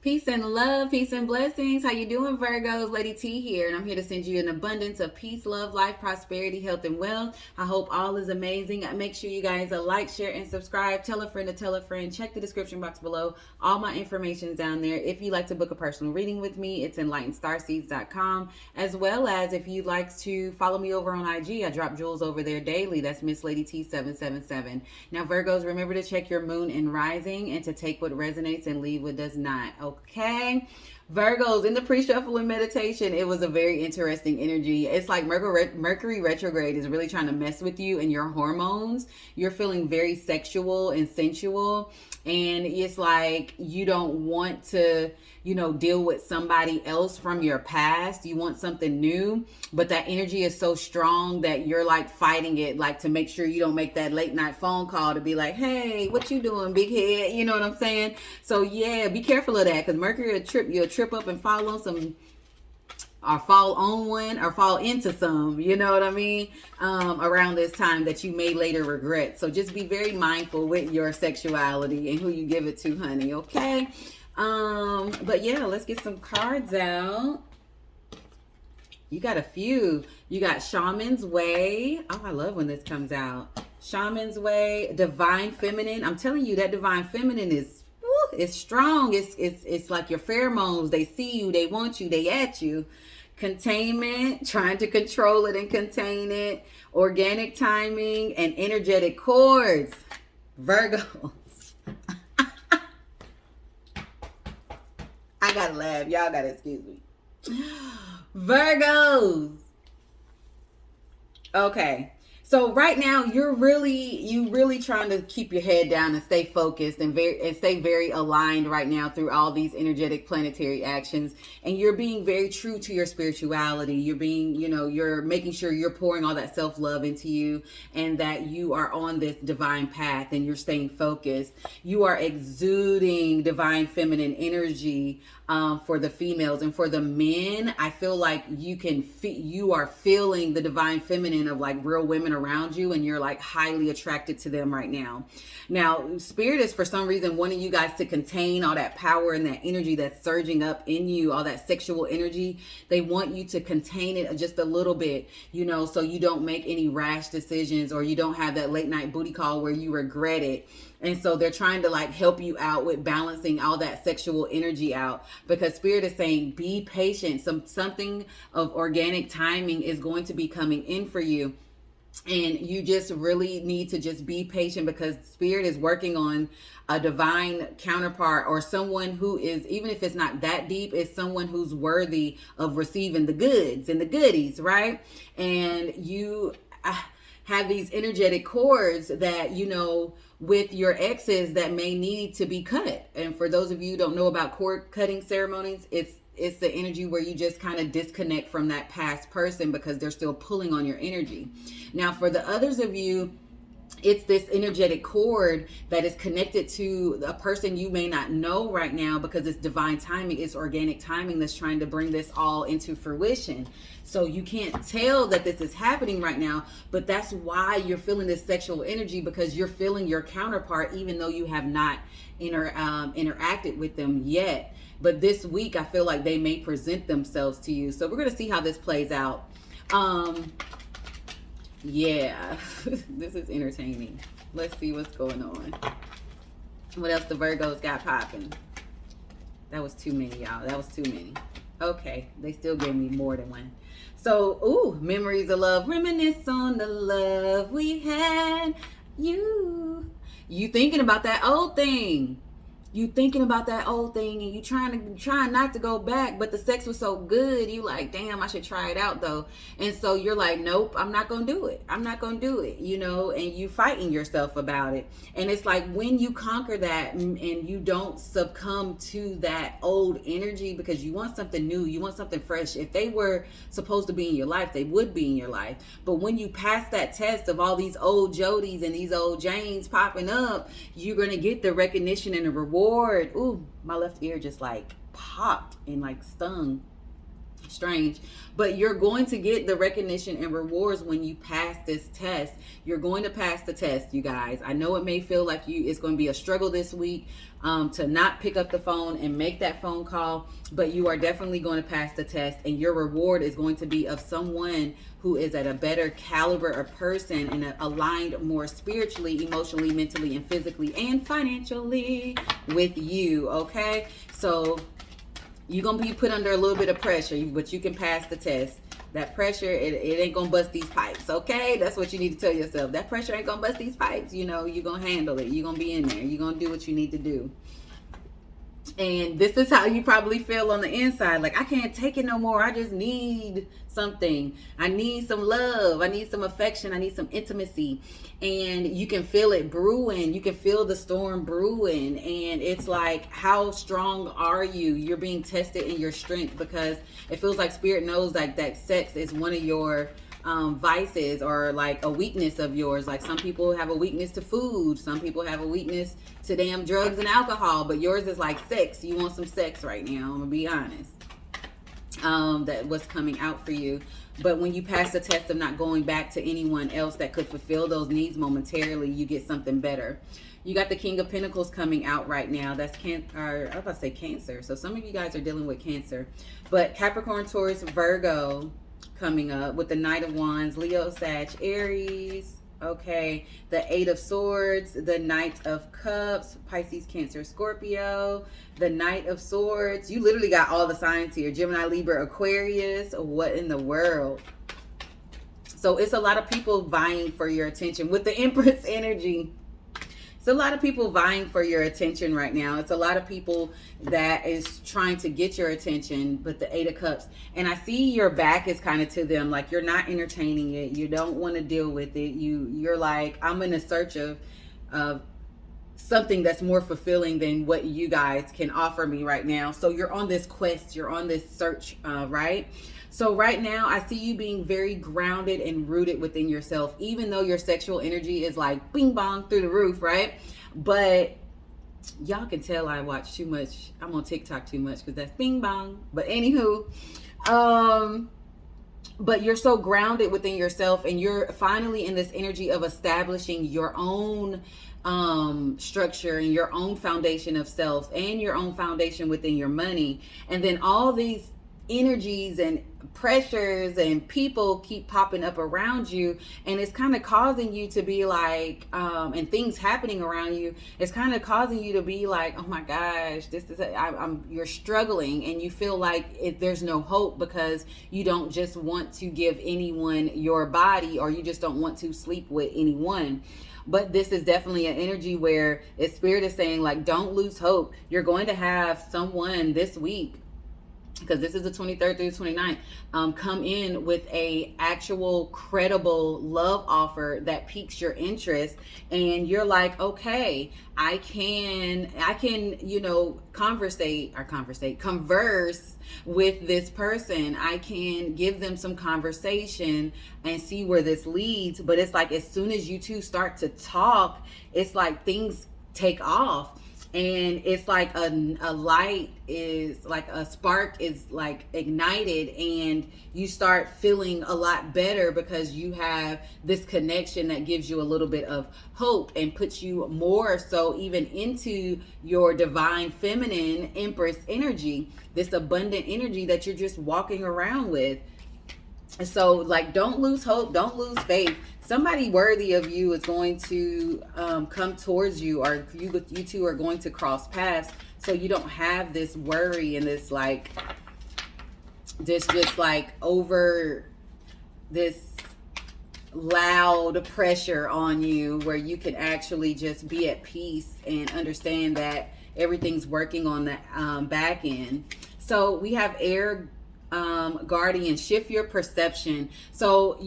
Peace and love, peace and blessings. How you doing, Virgos? Lady T here, and I'm here to send you an abundance of peace, love, life, prosperity, health, and wealth. I hope all is amazing. Make sure you guys like, share, and subscribe. Tell a friend to tell a friend. Check the description box below. All my information is down there. If you'd like to book a personal reading with me, it's enlightenstarseeds.com. As well as if you'd like to follow me over on IG, I drop jewels over there daily. That's Miss Lady T777. Now, Virgos, remember to check your moon and rising and to take what resonates and leave what does not. Okay, Virgos, in the pre-shuffle and meditation, it was a very interesting energy. It's like Mercury retrograde is really trying to mess with you and your hormones. You're feeling very sexual and sensual, and it's like you don't want to, deal with somebody else from your past. You want something new, but that energy is so strong that you're like fighting it, like to make sure you don't make that late night phone call to be like, hey, what you doing, big head? You know what I'm saying? So yeah, be careful of that, because Mercury you'll trip up and fall on some, or fall on one, or fall into some, you know what I mean, around this time that you may later regret. So just be very mindful with your sexuality and who you give it to, honey, okay? But yeah, let's get some cards out. You got a few. You got Shaman's Way. Oh, I love when this comes out. Shaman's Way, Divine Feminine. I'm telling you, that Divine Feminine is, it's strong. It's like your pheromones. They see you, they want you, they at you. Containment, trying to control it and contain it. Organic timing and energetic chords. Virgos. I gotta laugh. Y'all gotta excuse me. Virgos. Okay. So right now you really trying to keep your head down and stay focused and stay very aligned right now through all these energetic planetary actions, and you're being very true to your spirituality. You're being, you're making sure you're pouring all that self-love into you, and that you are on this divine path and you're staying focused. You are exuding divine feminine energy. For the females, and for the men, I feel like you are feeling the divine feminine of like real women around you, and you're like highly attracted to them right now. Now, Spirit is for some reason wanting you guys to contain all that power and that energy that's surging up in you, all that sexual energy. They want you to contain it just a little bit, so you don't make any rash decisions, or you don't have that late night booty call where you regret it. And so they're trying to like help you out with balancing all that sexual energy out, because Spirit is saying, be patient. Something of organic timing is going to be coming in for you. And you just really need to just be patient, because Spirit is working on a divine counterpart, or someone who is, even if it's not that deep, it's someone who's worthy of receiving the goods and the goodies, right? And you have these energetic cords that, with your exes that may need to be cut. And for those of you who don't know about cord cutting ceremonies, it's the energy where you just kind of disconnect from that past person because they're still pulling on your energy. Now, for the others of you, it's this energetic cord that is connected to a person you may not know right now, because it's divine timing, it's organic timing that's trying to bring this all into fruition. So you can't tell that this is happening right now, but that's why you're feeling this sexual energy, because you're feeling your counterpart even though you have not interacted with them yet. But this week, I feel like they may present themselves to you. So we're going to see how this plays out. Yeah, this is entertaining. Let's see what's going on. What else the Virgos got popping? That was too many, y'all. That was too many. Okay, they still gave me more than one. So, memories of love. Reminisce on the love we had. You thinking about that old thing. You thinking about that old thing, and you trying not to go back, but the sex was so good, you like, damn, I should try it out though. And so you're like, nope, I'm not gonna do it. I'm not gonna do it, and you fighting yourself about it. And it's like, when you conquer that and you don't succumb to that old energy, because you want something new, you want something fresh. If they were supposed to be in your life, they would be in your life. But when you pass that test of all these old Jodies and these old Janes popping up, you're gonna get the recognition and the reward. Ooh, my left ear just like popped and like stung. Strange. But you're going to get the recognition and rewards when you pass this test. You're going to pass the test, you guys. I know it may feel like it's going to be a struggle this week to not pick up the phone and make that phone call, but you are definitely going to pass the test, and your reward is going to be of someone who is at a better caliber of person and aligned more spiritually, emotionally, mentally, and physically, and financially with you, okay? So you're going to be put under a little bit of pressure, but you can pass the test. That pressure, it ain't going to bust these pipes, okay? That's what you need to tell yourself. That pressure ain't going to bust these pipes. You know, you're going to handle it. You're going to be in there. You're going to do what you need to do. And this is how you probably feel on the inside. Like, I can't take it no more. I just need something. I need some love. I need some affection. I need some intimacy. And you can feel it brewing. You can feel the storm brewing. And it's like, how strong are you? You're being tested in your strength, because it feels like Spirit knows like that sex is one of your vices, or like a weakness of yours. Like, some people have a weakness to food, some people have a weakness to damn drugs and alcohol, but yours is like sex. You want some sex right now, I'm gonna be honest. That was coming out for you. But when you pass the test of not going back to anyone else that could fulfill those needs momentarily, you get something better. You got the King of Pentacles coming out right now. That's I was about to say Cancer. So some of you guys are dealing with Cancer, but Capricorn, Taurus, Virgo coming up with the Knight of Wands, Leo, Sag, Aries. Okay, the Eight of Swords, the Knight of Cups, Pisces, Cancer, Scorpio, the Knight of Swords. You literally got all the signs here. Gemini, Libra, Aquarius. What in the world? So it's a lot of people vying for your attention with the Empress energy. It's a lot of people vying for your attention right now. It's a lot of people that is trying to get your attention, but the Eight of Cups. And I see your back is kind of to them. Like, you're not entertaining it. You don't want to deal with it. You're like, I'm in a search of something that's more fulfilling than what you guys can offer me right now. So you're on this quest. You're on this search, right? So right now, I see you being very grounded and rooted within yourself, even though your sexual energy is like bing bong through the roof, right? But y'all can tell I watch too much. I'm on TikTok too much because that's bing bong. But anywho, but you're so grounded within yourself, and you're finally in this energy of establishing your own structure and your own foundation of self and your own foundation within your money. And then all these energies and pressures and people keep popping up around you, and it's kind of causing you to be like and things happening around you, it's kind of causing you to be like, oh my gosh, this is you're struggling, and you feel like there's no hope, because you don't just want to give anyone your body, or you just don't want to sleep with anyone. But this is definitely an energy where Spirit is saying, like, don't lose hope. You're going to have someone this week, because this is the 23rd through the 29th, come in with a actual credible love offer that piques your interest, and you're like, okay, I can converse with this person. I can give them some conversation and see where this leads. But it's like, as soon as you two start to talk, it's like things take off. And it's like a light is like a spark is like ignited, and you start feeling a lot better because you have this connection that gives you a little bit of hope and puts you more so even into your divine feminine Empress energy, this abundant energy that you're just walking around with. So, like, don't lose hope, don't lose faith. Somebody worthy of you is going to come towards you, or you two are going to cross paths, so you don't have this worry and this like just like over this loud pressure on you, where you can actually just be at peace and understand that everything's working on the back end. So we have air guardian, shift your perception. So,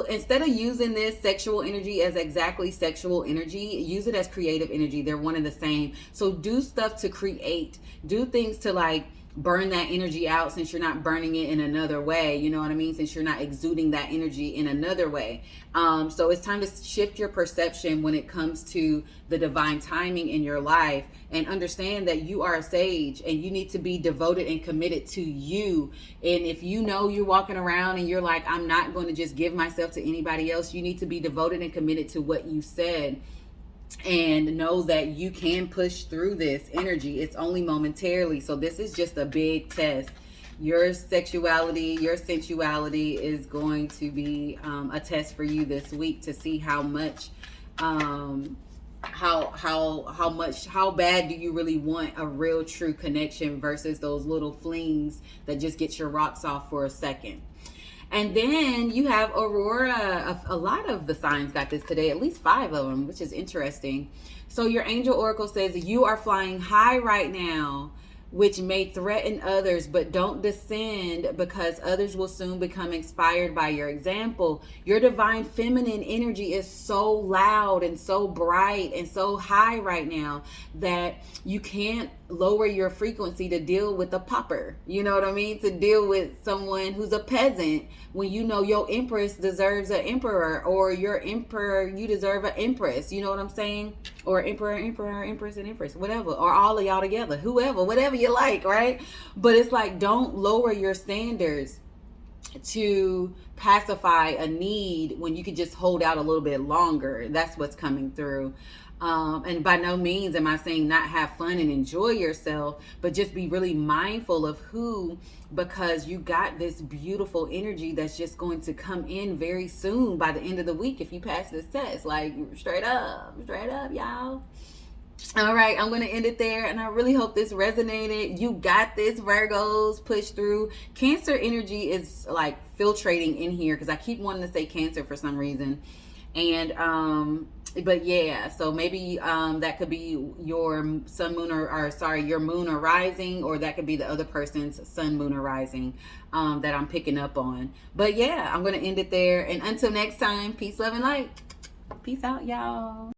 instead of using this sexual energy as exactly sexual energy, use it as creative energy. They're one and the same. So do stuff to create, do things to like burn that energy out, since you're not burning it in another way, you know what I mean, since you're not exuding that energy in another way. So it's time to shift your perception when it comes to the divine timing in your life, and understand that you are a sage and you need to be devoted and committed to you. And if you know you're walking around and you're like, I'm not going to just give myself to anybody else, you need to be devoted and committed to what you said, and know that you can push through this energy. It's only momentarily. So this is just a big test. Your sexuality, your sensuality is going to be a test for you this week, to see how much how bad do you really want a real true connection, versus those little flings that just get your rocks off for a second. And then you have Aurora. A lot of the signs got this today, at least 5 of them, which is interesting. So your angel oracle says you are flying high right now, which may threaten others, but don't descend, because others will soon become inspired by your example. Your divine feminine energy is so loud and so bright and so high right now that you can't lower your frequency to deal with a pauper. You know what I mean? To deal with someone who's a peasant, when you know your empress deserves an emperor, or your emperor, you deserve an empress. You know what I'm saying? Or emperor, empress, and empress, whatever, or all of y'all together, whoever, whatever you like, right? But it's like, don't lower your standards to pacify a need when you could just hold out a little bit longer. That's what's coming through. And by no means am I saying not have fun and enjoy yourself, but just be really mindful of who, because you got this beautiful energy that's just going to come in very soon by the end of the week if you pass this test. Like, straight up, y'all. All right, I'm going to end it there, and I really hope this resonated. You got this, Virgos. Push through. Cancer energy is like filtrating in here, because I keep wanting to say Cancer for some reason. And but yeah, so maybe that could be your sun, moon, or sorry, your moon or rising, or that could be the other person's sun, moon, or rising that I'm picking up on. But yeah, I'm going to end it there, and until next time, peace, love, and light. Peace out, y'all.